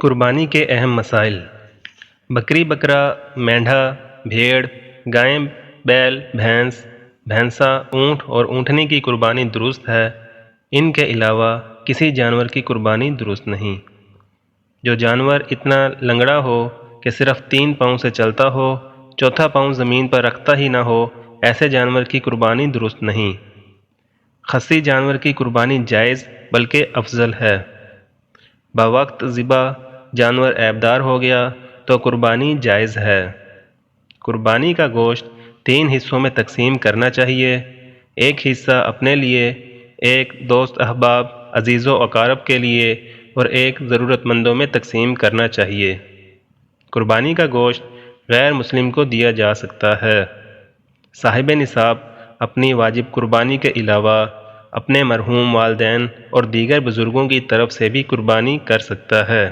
قربانی کے اہم مسائل۔ بکری، بکرا، مینڈھا، بھیڑ، گائیں، بیل، بھینس، بھینسا، اونٹ اور اونٹنی کی قربانی درست ہے۔ ان کے علاوہ کسی جانور کی قربانی درست نہیں۔ جو جانور اتنا لنگڑا ہو کہ صرف 3 پاؤں سے چلتا ہو، چوتھا پاؤں زمین پر رکھتا ہی نہ ہو، ایسے جانور کی قربانی درست نہیں۔ خصی جانور کی قربانی جائز بلکہ افضل ہے۔ بوقت ذبح جانور عیبدار ہو گیا تو قربانی جائز ہے۔ قربانی کا گوشت 3 حصوں میں تقسیم کرنا چاہیے۔ ایک حصہ اپنے لیے، ایک دوست احباب، عزیز و اقارب کے لیے اور ایک ضرورت مندوں میں تقسیم کرنا چاہیے۔ قربانی کا گوشت غیر مسلم کو دیا جا سکتا ہے۔ صاحب نصاب اپنی واجب قربانی کے علاوہ اپنے مرحوم والدین اور دیگر بزرگوں کی طرف سے بھی قربانی کر سکتا ہے۔